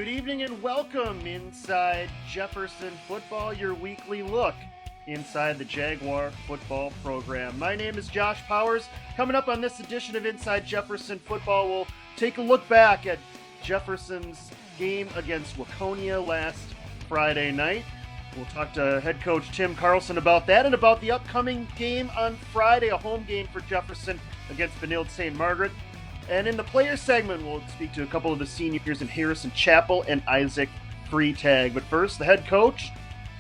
Good evening and welcome inside Jefferson Football, your weekly look inside the Jaguar football program. My name is Josh Powers. Coming up on this edition of Inside Jefferson Football, we'll take a look back at Jefferson's game against Waconia last Friday night. We'll talk to head coach Tim Carlson about that and about the upcoming game on Friday, a home game for Jefferson against Benilde St. Margaret. And in the player segment, we'll speak to a couple of the seniors in Harrison Chapel and Isaac Freetag. But first, the head coach,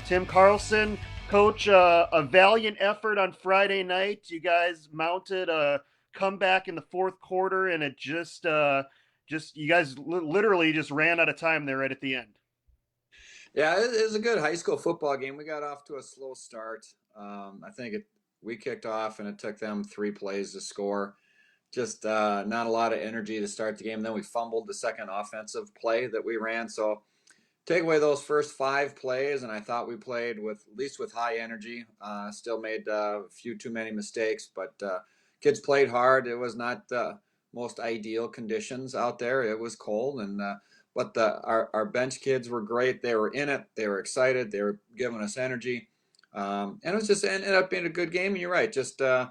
Tim Carlson. Coach, a valiant effort on Friday night. You guys mounted a comeback in the fourth quarter, and it just you guys literally just ran out of time there right at the end. Yeah, it was a good high school football game. We got off to a slow start. We kicked off, and it took them 3 plays to score. Just not a lot of energy to start the game. Then we fumbled the second offensive play that we ran. So take away those first 5 plays, and I thought we played at least with high energy. Still made a few too many mistakes, but kids played hard. It was not the most ideal conditions out there. It was cold, but our bench kids were great. They were in it. They were excited. They were giving us energy, and it was just ended up being a good game. And you're right, just a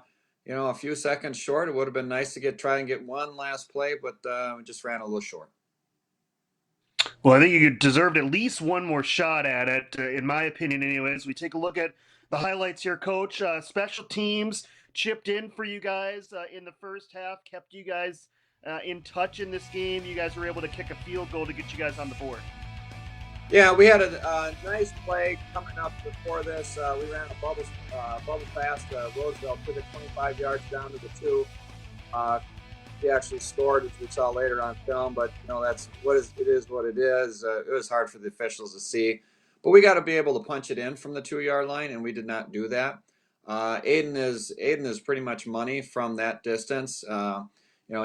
few seconds short. It would have been nice to try and get one last play, but we just ran a little short. Well, I think you deserved at least one more shot at it, in my opinion, anyways. We take a look at the highlights here, Coach. Special teams chipped in for you guys in the first half, kept you guys in touch in this game. You guys were able to kick a field goal to get you guys on the board. Yeah, we had a nice play coming up before this. We ran a bubble fast. Roosevelt took it 25 yards down to the 2. He actually scored, as we saw later on film, but that's it is what it is. It was hard for the officials to see, but we got to be able to punch it in from the 2-yard line, and we did not do that. Aiden is pretty much money from that distance.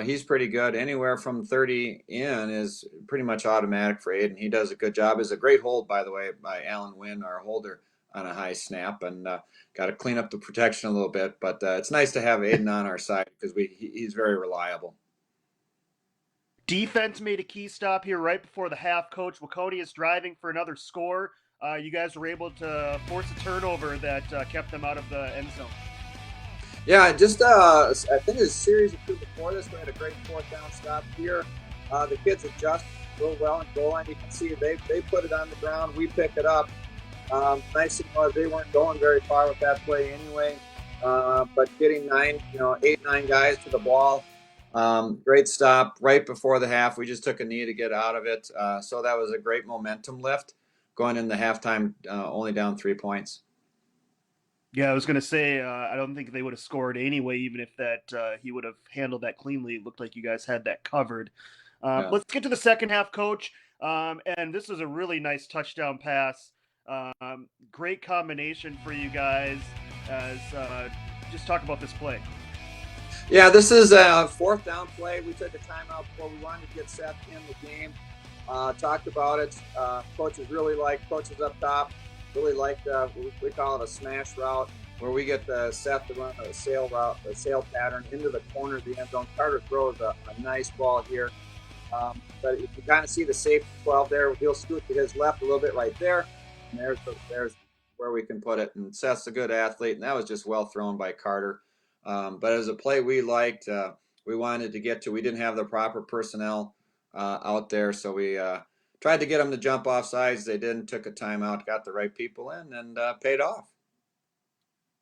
He's pretty good. Anywhere from 30 in is pretty much automatic for Aiden. He does a good job. It's a great hold, by the way, by Alan Wynn, our holder, on a high snap, and got to clean up the protection a little bit. But it's nice to have Aiden on our side because he's very reliable. Defense made a key stop here right before the half. Coach, Waconia is driving for another score. You guys were able to force a turnover that kept them out of the end zone. Yeah, just I think it was a series of 2 before this. We had a great 4th down stop here. The kids adjust real well in goal line. You can see they put it on the ground. We pick it up. Nice thing was they weren't going very far with that play anyway. But getting 8, 9 guys to the ball. Great stop right before the half. We just took a knee to get out of it. So that was a great momentum lift going into halftime, only down 3 points. Yeah, I was going to say, I don't think they would have scored anyway, even if that he would have handled that cleanly. It looked like you guys had that covered. Yeah. Let's get to the second half, Coach. And this was a really nice touchdown pass. Great combination for you guys. Just talk about this play. Yeah, this is a 4th down play. We took a timeout before we wanted to get Seth in the game. Talked about it. Coaches up top really like we call it a smash route, where we get Seth to run a sail route, a sail pattern into the corner of the end zone. Carter throws a nice ball here. But if you kind of see the safety 12 there, he'll scoot to his left a little bit right there. And there's where we can put it. And Seth's a good athlete, and that was just well thrown by Carter. But as a play we liked, we wanted to get to. We didn't have the proper personnel out there, so we tried to get them to jump off sides. They didn't, took a timeout, got the right people in, and paid off.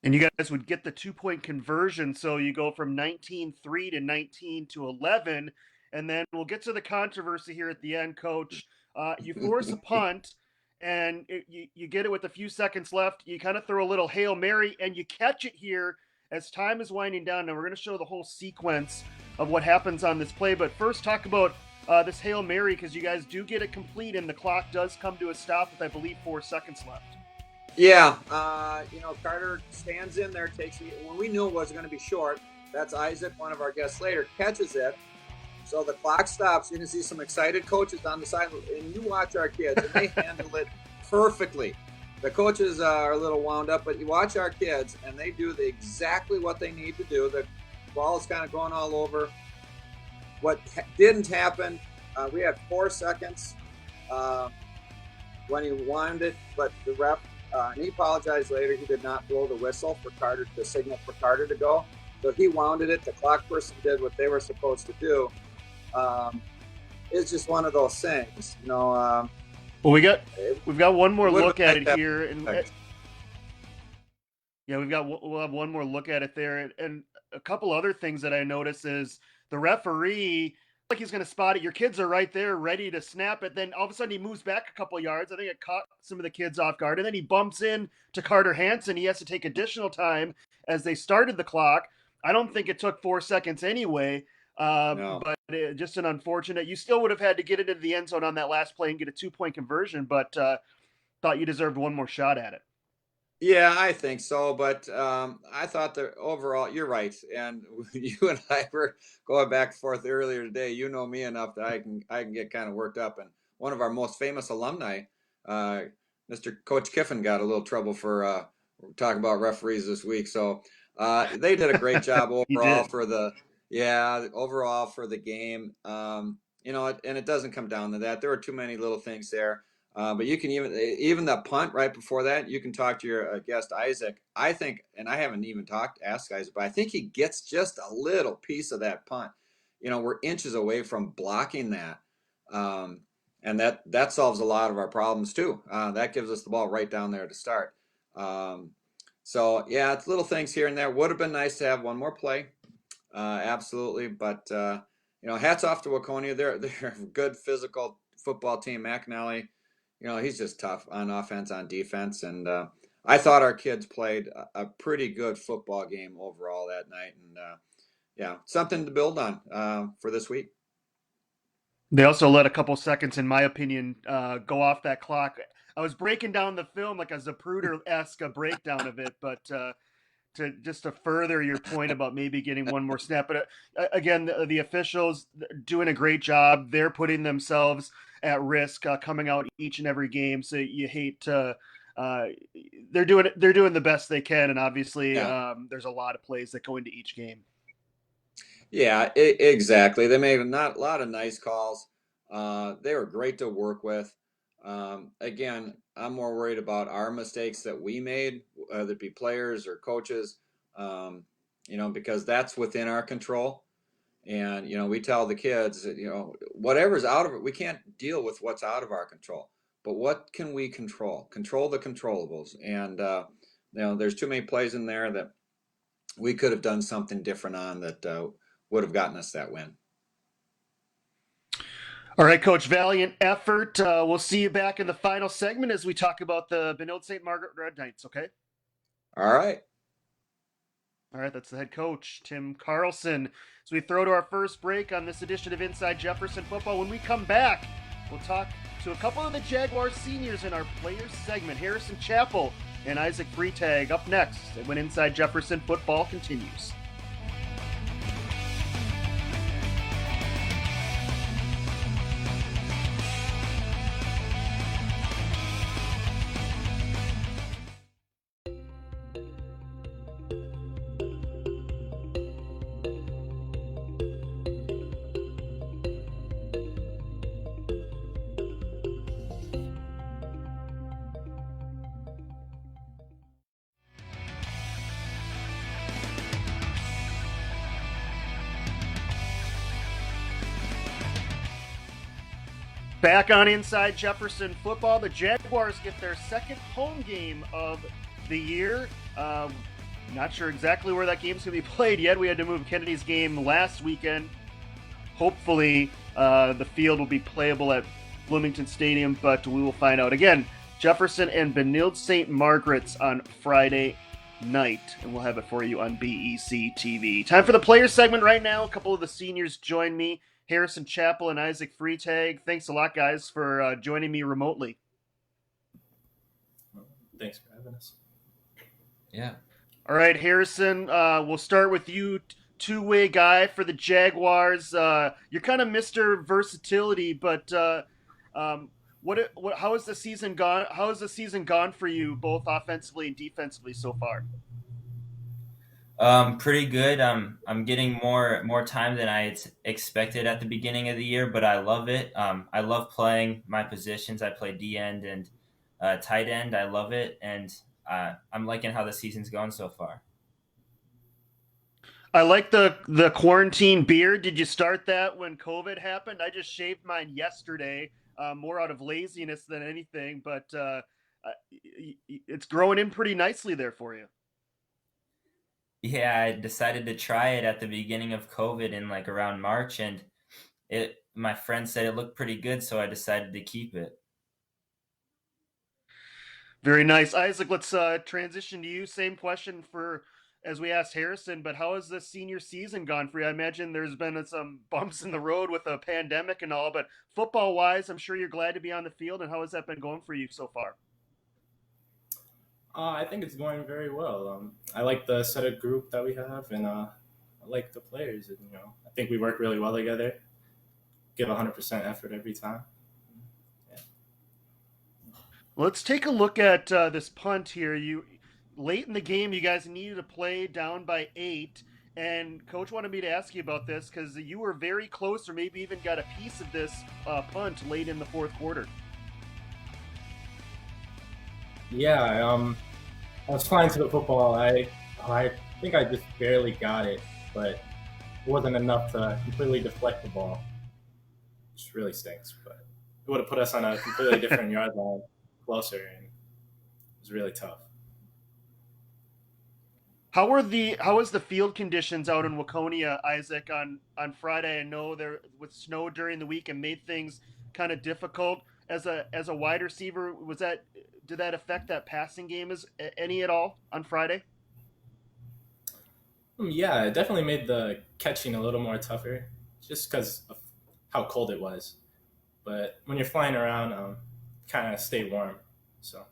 And you guys would get the 2-point conversion, so you go from 19-3 to 19-11, and then we'll get to the controversy here at the end, Coach. You force a punt, and you get it with a few seconds left. You kind of throw a little Hail Mary, and you catch it here as time is winding down. Now, we're going to show the whole sequence of what happens on this play, but first talk about this Hail Mary, because you guys do get it complete, and the clock does come to a stop with, I believe, 4 seconds left. Yeah, Carter stands in there, takes it. When we knew it was going to be short, that's Isaac, one of our guests later, catches it. So the clock stops. You can see some excited coaches on the side, and you watch our kids, and they handle it perfectly. The coaches are a little wound up, but you watch our kids, and they do exactly what they need to do. The ball is kind of going all over. What didn't happen, we had 4 seconds um, when he wound it, but the ref, and he apologized later, he did not blow the whistle for Carter, the signal for Carter to go. So he wounded it. The clock person did what they were supposed to do. It's just one of those things, Well, we've got one more look at it here, and yeah, we'll have one more look at it there, and a couple other things that I notice is the referee, like he's going to spot it. Your kids are right there, ready to snap it. Then all of a sudden he moves back a couple yards. I think it caught some of the kids off guard, and then he bumps in to Carter Hansen. He has to take additional time as they started the clock. I don't think it took 4 seconds anyway. No. But just an unfortunate. You still would have had to get it into the end zone on that last play and get a 2-point conversion, but thought you deserved one more shot at it. Yeah, I think so. But I thought that overall, you're right. And you and I were going back and forth earlier today. You know me enough that I can get kind of worked up. And one of our most famous alumni, Mr. Coach Kiffin, got a little trouble for talking about referees this week. So they did a great job overall overall for the game. And it doesn't come down to that. There were too many little things there. But you can even the punt right before that, you can talk to your guest Isaac. I think, and I haven't even asked Isaac, but I think he gets just a little piece of that punt. We're inches away from blocking that, and that solves a lot of our problems too. That gives us the ball right down there to start. So yeah, it's little things here and there. Would have been nice to have one more play, absolutely. But hats off to Waconia. They're a good physical football team. McAnally. He's just tough on offense, on defense. And I thought our kids played a pretty good football game overall that night. And something to build on for this week. They also let a couple seconds, in my opinion, go off that clock. I was breaking down the film like a Zapruder-esque breakdown of it, but to further your point about maybe getting one more snap. But again, the officials doing a great job. They're putting themselves at risk coming out each and every game. So you hate to. They're doing the best they can, and obviously there's a lot of plays that go into each game. Yeah, exactly. They made a lot of nice calls. They were great to work with. Again, I'm more worried about our mistakes that we made, whether it be players or coaches, because that's within our control. And, we tell the kids that, whatever's out of it, we can't deal with what's out of our control. But what can we control? Control the controllables. And, there's too many plays in there that we could have done something different on that would have gotten us that win. All right, Coach, valiant effort. We'll see you back in the final segment as we talk about the Benilde St. Margaret Red Knights, okay? All right. All right, that's the head coach, Tim Carlson. So we throw to our first break on this edition of Inside Jefferson Football. When we come back, we'll talk to a couple of the Jaguars seniors in our players segment, Harrison Chappell and Isaac Freitag, up next when Inside Jefferson Football continues. Back on Inside Jefferson Football, the Jaguars get their second home game of the year. Not sure exactly where that game's going to be played yet. We had to move Kennedy's game last weekend. Hopefully, the field will be playable at Bloomington Stadium, but we will find out. Again, Jefferson and Benilde St. Margaret's on Friday night, and we'll have it for you on BEC-TV. Time for the players segment right now. A couple of the seniors join me. Harrison Chappell and Isaac Freitag. Thanks a lot, guys, for joining me remotely. Thanks for having us. Yeah. All right, Harrison, we'll start with you, two-way guy for the Jaguars. You're kind of Mr. Versatility, but how has the season gone? How has the season gone for you, both offensively and defensively so far? Pretty good. I'm getting more time than I expected at the beginning of the year, but I love it. I love playing my positions. I play D end and tight end. I love it, and I'm liking how the season's going so far. I like the quarantine beard. Did you start that when COVID happened? I just shaved mine yesterday, more out of laziness than anything, but it's growing in pretty nicely there for you. Yeah, I decided to try it at the beginning of COVID in like around March, and it my friend said it looked pretty good, so I decided to keep it. Very nice, Isaac. Let's transition to you. Same question for as we asked Harrison, but how has the senior season gone for you? I imagine there's been some bumps in the road with a pandemic and all, but football wise, I'm sure you're glad to be on the field. And how has that been going for you so far? I think it's going very well. I like the set of group that we have, and I like the players. And, I think we work really well together. Give 100% effort every time. Yeah. Let's take a look at this punt here. You late in the game, you guys needed to play down by 8, and coach wanted me to ask you about this because you were very close, or maybe even got a piece of this punt late in the fourth quarter. Yeah. I was flying to the football. I think I just barely got it, but it wasn't enough to completely deflect the ball, which really stinks. But it would have put us on a completely different yard line, closer, and it was really tough. How was the field conditions out in Waconia, Isaac, on Friday? I know there with snow during the week and made things kind of difficult. As a wide receiver, was that did that affect that passing game as any at all on Friday? Yeah, it definitely made the catching a little more tougher, just because of how cold it was. But when you're flying around, kind of stay warm. So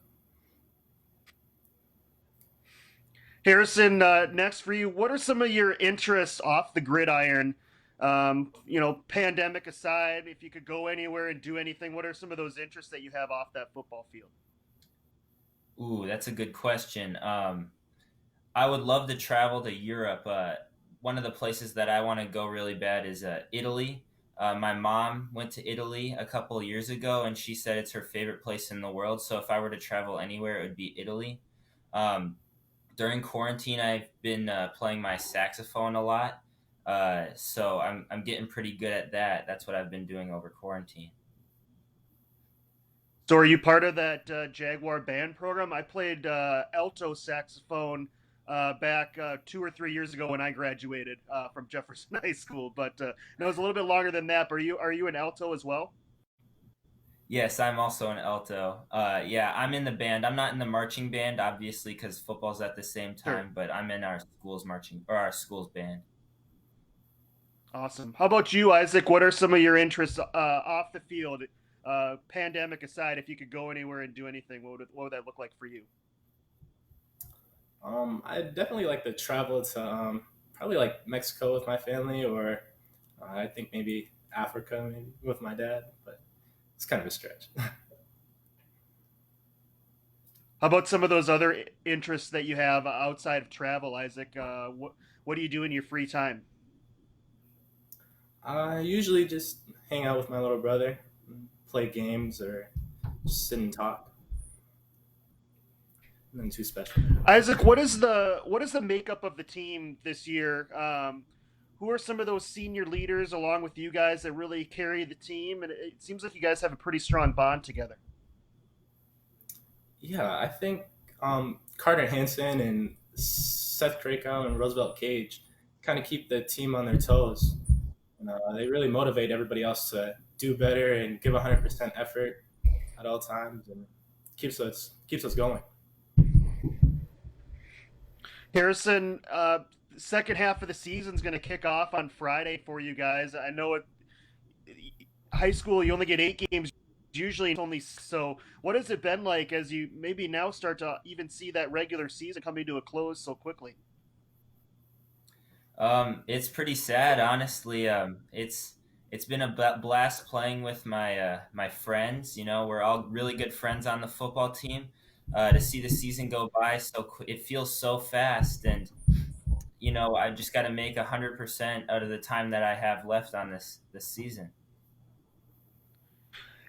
Harrison, next for you, what are some of your interests off the gridiron? Pandemic aside, if you could go anywhere and do anything, what are some of those interests that you have off that football field? Ooh, that's a good question. I would love to travel to Europe. One of the places that I want to go really bad is Italy. My mom went to Italy a couple of years ago, and she said it's her favorite place in the world. So if I were to travel anywhere, it would be Italy. Um, During quarantine, I've been playing my saxophone a lot, so I'm getting pretty good at that. That's what I've been doing over quarantine. So, are you part of that Jaguar band program? I played alto saxophone back 2 or 3 years ago when I graduated from Jefferson High School, but no, it was a little bit longer than that. But are you an alto as well? Yes, I'm also an alto. Yeah, I'm in the band. I'm not in the marching band, obviously, because football's at the same Sure. time. But I'm in our school's marching or our school's band. Awesome. How about you, Isaac? What are some of your interests off the field? Pandemic aside, if you could go anywhere and do anything, what would that look like for you? I definitely like to travel to probably like Mexico with my family, or I think maybe Africa, maybe with my dad. But it's kind of a stretch. How about some of those other interests that you have outside of travel, Isaac? What do you do in your free time? I usually just hang out with my little brother, play games, or just sit and talk. Nothing too special. Isaac, what is the makeup of the team this year? Who are some of those senior leaders along with you guys that really carry the team? And it seems like you guys have a pretty strong bond together. Yeah, I think Carter Hansen and Seth Krakow and Roosevelt Cage kind of keep the team on their toes. And, they really motivate everybody else to do better and give 100% effort at all times, and keeps us going. Harrison, second half of the season is going to kick off on Friday for you guys. I know it. High school, you only get 8 games. Usually, it's only so. What has it been like as you maybe now start to even see that regular season coming to a close so quickly? It's pretty sad, honestly. It's been a blast playing with my friends. You know, we're all really good friends on the football team. To see the season go by it feels so fast, and I just got to make 100% out of the time that I have left on this season.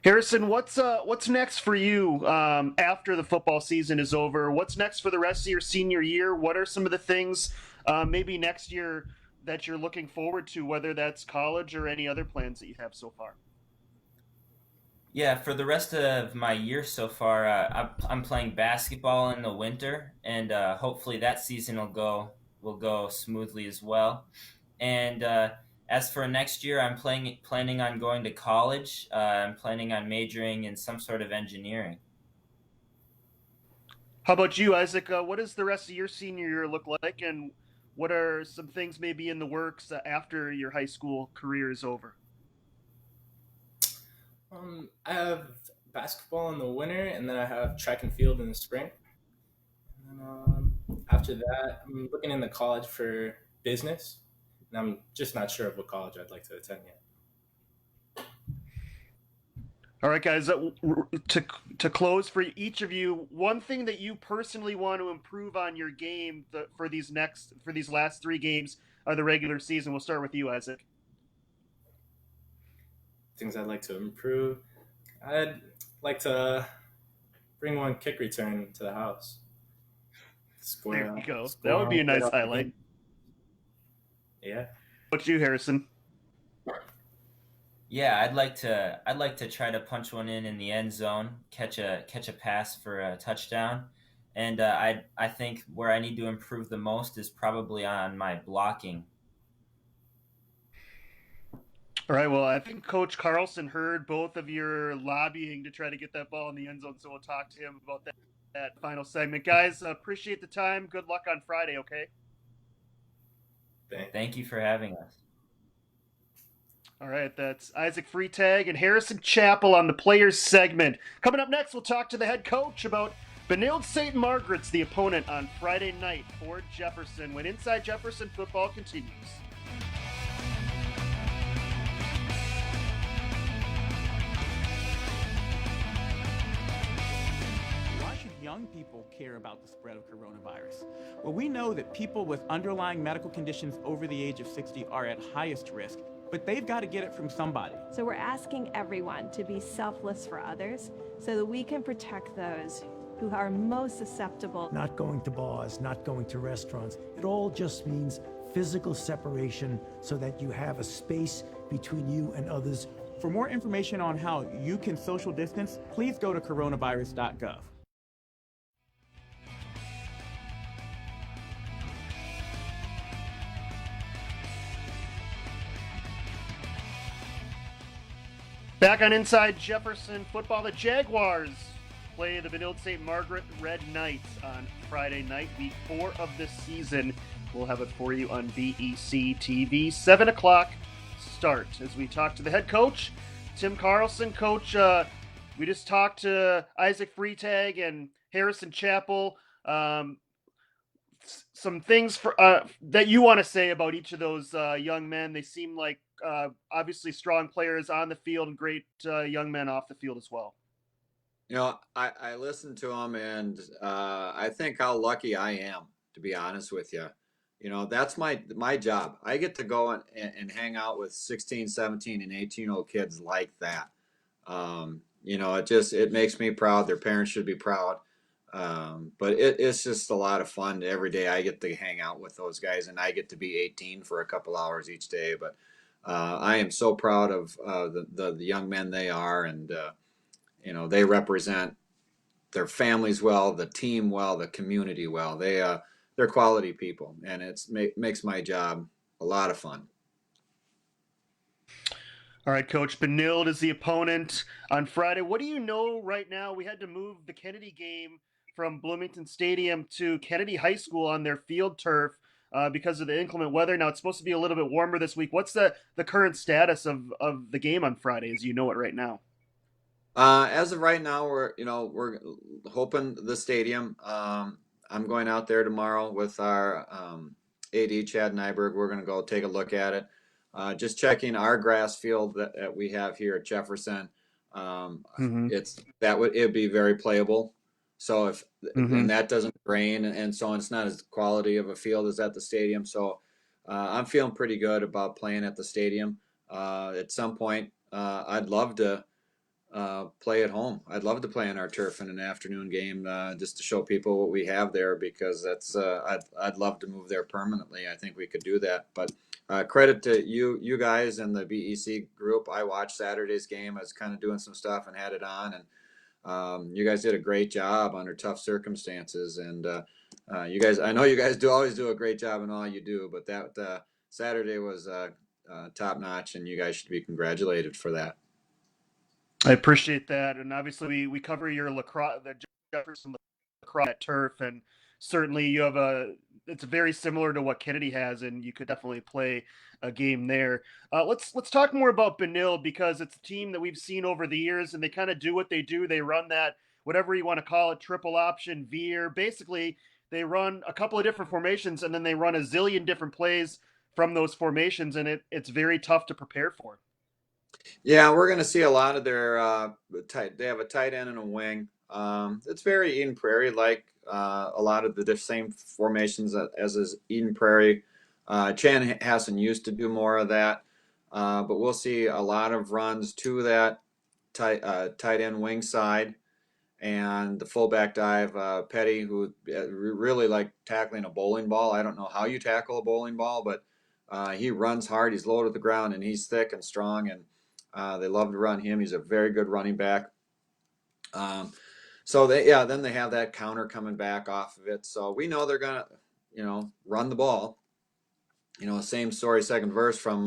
Harrison, what's next for you after the football season is over? What's next for the rest of your senior year? What are some of the things maybe next year that you're looking forward to, whether that's college or any other plans that you have so far? Yeah, for the rest of my year so far, I'm playing basketball in the winter, and hopefully that season will go smoothly as well. And as for next year, I'm planning on going to college. I'm planning on majoring in some sort of engineering. How about you, Isaac? What does the rest of your senior year look like, and what are some things maybe in the works after your high school career is over? I have basketball in the winter, and then I have track and field in the spring. And then after that, I'm looking into college for business, and I'm just not sure of what college I'd like to attend yet. All right, guys. To close for each of you, one thing that you personally want to improve on your game for these last 3 games of the regular season. We'll start with you, Isaac. Things I'd like to improve. I'd like to bring one kick return to the house. There you go. That would be a nice highlight. Yeah. What's you, Harrison? Yeah, I'd like to try to punch one in the end zone, catch a pass for a touchdown, and I think where I need to improve the most is probably on my blocking. All right. Well, I think Coach Carlson heard both of your lobbying to try to get that ball in the end zone, so we'll talk to him about that final segment. Guys, appreciate the time. Good luck on Friday, okay? Thank you for having us. All right, that's Isaac Freitag and Harrison Chappell on the Players segment. Coming up next, we'll talk to the head coach about Benilde St. Margaret's, the opponent on Friday night for Jefferson, when Inside Jefferson football continues. Why should young people care about the spread of coronavirus? Well, we know that people with underlying medical conditions over the age of 60 are at highest risk, but they've got to get it from somebody. So we're asking everyone to be selfless for others so that we can protect those who are most susceptible. Not going to bars, not going to restaurants. It all just means physical separation so that you have a space between you and others. For more information on how you can social distance, please go to coronavirus.gov. Back on Inside Jefferson football, the Jaguars play the Benilde St. Margaret Red Knights on Friday night, week 4 of the season. We'll have it for you on BEC-TV, 7 o'clock start, as we talk to the head coach, Tim Carlson. Coach, we just talked to Isaac Freitag and Harrison Chappell. Some things that you want to say about each of those young men. They seem like obviously strong players on the field and great young men off the field as well. I listened to them, and I think how lucky I am, to be honest with you. That's my job. I get to go and hang out with 16, 17, and 18-year-old kids like that. It makes me proud. Their parents should be proud. But it's just a lot of fun. Every day I get to hang out with those guys, and I get to be 18 for a couple hours each day. But I am so proud of the young men they are, and they represent their families well, the team well, the community well. They're quality people, and it makes my job a lot of fun. All right, Coach. Benilde is the opponent on Friday. What do you know right now? We had to move the Kennedy game from Bloomington Stadium to Kennedy High School on their field turf because of the inclement weather. Now, it's supposed to be a little bit warmer this week. What's the current status of the game on Friday, as you know it right now? As of right now, we're hoping the stadium. I'm going out there tomorrow with our AD Chad Nyberg. We're going to go take a look at it. Just checking our grass field that we have here at Jefferson. It'd be very playable. So if and that doesn't rain and so on, it's not as quality of a field as at the stadium. So I'm feeling pretty good about playing at the stadium. At some point, I'd love to play at home. I'd love to play on our turf in an afternoon game just to show people what we have there, because that's I'd love to move there permanently. I think we could do that. But credit to you guys and the BEC group. I watched Saturday's game. I was kind of doing some stuff and had it on, and you guys did a great job under tough circumstances. And you guys, I know you guys always do a great job in all you do, but that Saturday was top notch, and you guys should be congratulated for that. I appreciate that, and obviously we cover your lacrosse, the Jefferson lacrosse at turf, and certainly you have it's very similar to what Kennedy has, and you could definitely play a game there. Let's talk more about Benil, because it's a team that we've seen over the years, and they kind of do what they do. They run that, whatever you want to call it, triple option, veer. Basically, they run a couple of different formations, and then they run a zillion different plays from those formations, and it's very tough to prepare for. Yeah, we're going to see a lot of their they have a tight end and a wing. It's very Eden Prairie like, a lot of the same formations as is Eden Prairie. Chan Hassan used to do more of that, but we'll see a lot of runs to that tight end wing side, and the fullback dive. Petty, who really like tackling a bowling ball. I don't know how you tackle a bowling ball, but he runs hard. He's low to the ground, and he's thick and strong, and they love to run him. He's a very good running back. So then they have that counter coming back off of it. So we know they're gonna, run the ball. Same story, second verse from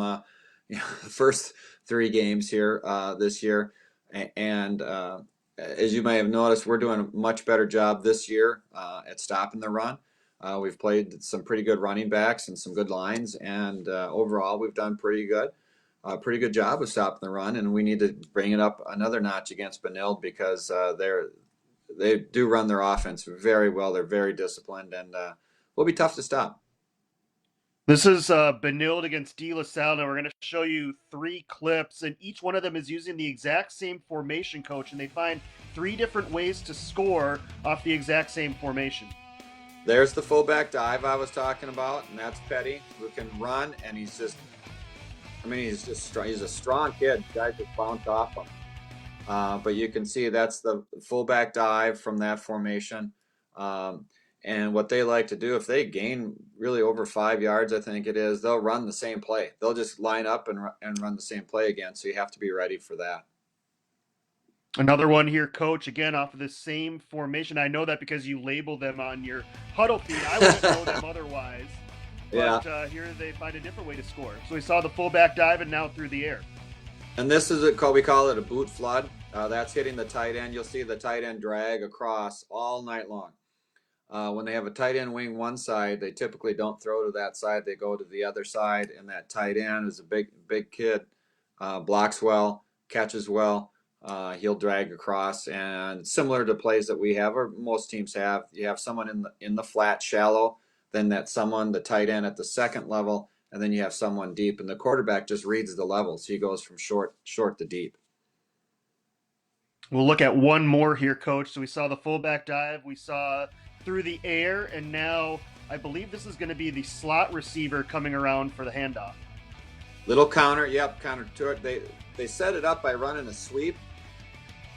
the first 3 games here this year. And as you may have noticed, we're doing a much better job this year at stopping the run. We've played some pretty good running backs and some good lines, and overall we've done pretty good job of stopping the run, and we need to bring it up another notch against Benilde, because they do run their offense very well. They're very disciplined, and will be tough to stop. This is Benilde against De La Salle. Now we're going to show you 3 clips, and each one of them is using the exact same formation, Coach, and they find 3 different ways to score off the exact same formation. There's the fullback dive I was talking about, and that's Petty, who can run, and he's a strong kid. Guys just bounce off him. But you can see that's the fullback dive from that formation. And what they like to do, if they gain really over 5 yards, I think it is, they'll run the same play. They'll just line up and run the same play again. So you have to be ready for that. Another one here, Coach, again, off of the same formation. I know that because you label them on your huddle feed. I wouldn't know them otherwise. But here they find a different way to score. So we saw the fullback dive, and now through the air. And this is we call it a boot flood. That's hitting the tight end. You'll see the tight end drag across all night long. When they have a tight end wing one side, they typically don't throw to that side. They go to the other side, and that tight end is a big kid, blocks well, catches well. He'll drag across, and similar to plays that we have, or most teams have, you have someone in the flat, shallow, then the tight end at the second level, and then you have someone deep, and the quarterback just reads the levels. He goes from short to deep. We'll look at one more here, Coach. So we saw the fullback dive, we saw through the air, and now I believe this is going to be the slot receiver coming around for the handoff. Little counter, counter to it. They set it up by running a sweep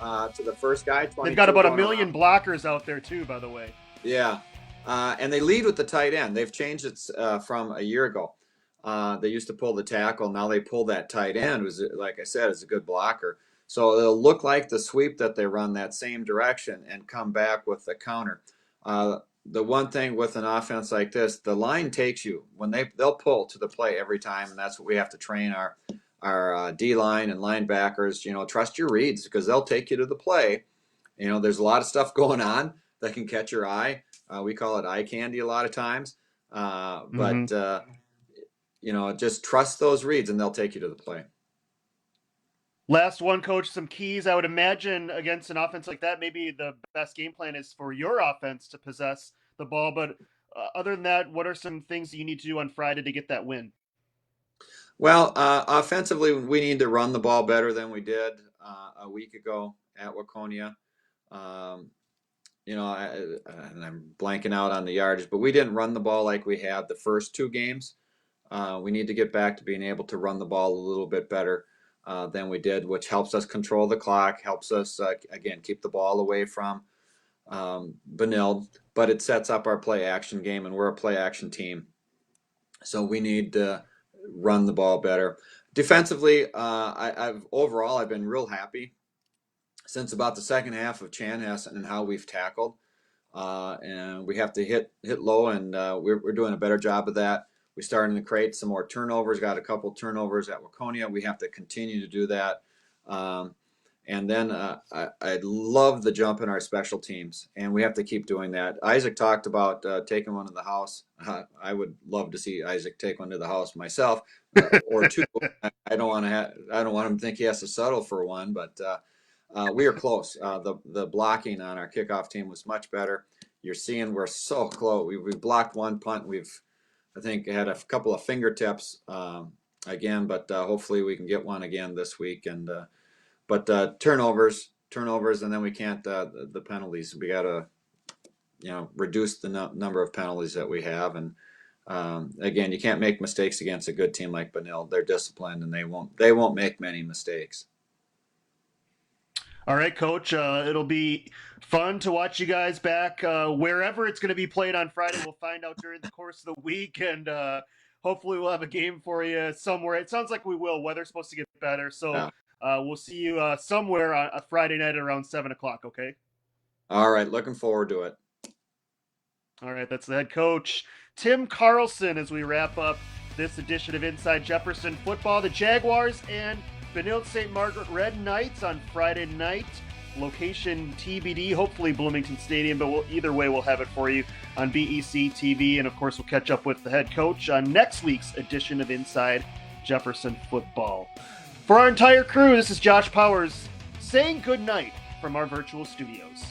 to the first guy. They've got about 1 million blockers out there too, by the way. Yeah, and they lead with the tight end. They've changed it from a year ago. They used to pull the tackle. Now they pull that tight end, who's, like I said, is a good blocker. So it'll look like the sweep that they run that same direction and come back with the counter. The one thing with an offense like this, the line takes you when they'll pull to the play every time, and that's what we have to train our D-line and linebackers. Trust your reads, because they'll take you to the play. There's a lot of stuff going on that can catch your eye. We call it eye candy a lot of times, but just trust those reads, and they'll take you to the play. Last one, Coach, some keys. I would imagine against an offense like that, maybe the best game plan is for your offense to possess the ball. But other than that, what are some things that you need to do on Friday to get that win? Well, offensively, we need to run the ball better than we did a week ago at Waconia. and I'm blanking out on the yardage, but we didn't run the ball like we had the first 2 games. We need to get back to being able to run the ball a little bit better than we did, which helps us control the clock, helps us, again, keep the ball away from Benilde, but it sets up our play action game, and we're a play action team. So we need to run the ball better. Defensively, I've been real happy since about the second half of Chanhassen and how we've tackled. And we have to hit low, and we're doing a better job of that. We're starting to create some more turnovers, got a couple turnovers at Waconia. We have to continue to do that. And then I love the jump in our special teams, and we have to keep doing that. Isaac talked about taking one to the house. I would love to see Isaac take one to the house myself, or 2. I don't want him to think he has to settle for one, but we are close. The blocking on our kickoff team was much better. You're seeing we're so close. We've blocked 1 punt. I think had a couple of fingertips again, but hopefully we can get one again this week. And but turnovers, and then we can't the penalties. We got to reduce the number of penalties that we have. And again, you can't make mistakes against a good team like Benilde. They're disciplined, and they won't make many mistakes. All right, Coach. It'll be fun to watch you guys back wherever it's going to be played on Friday. We'll find out during the course of the week, and hopefully we'll have a game for you somewhere. It sounds like we will. Weather's supposed to get better, so we'll see you somewhere on a Friday night at around 7 o'clock, okay? All right, looking forward to it. All right, that's the head coach, Tim Carlson, as we wrap up this edition of Inside Jefferson Football. The Jaguars and Benilde St. Margaret Red Knights on Friday night. Location TBD, hopefully Bloomington Stadium, but either way we'll have it for you on BEC-TV. And of course we'll catch up with the head coach on next week's edition of Inside Jefferson Football. For our entire crew, this is Josh Powers saying good night from our virtual studios.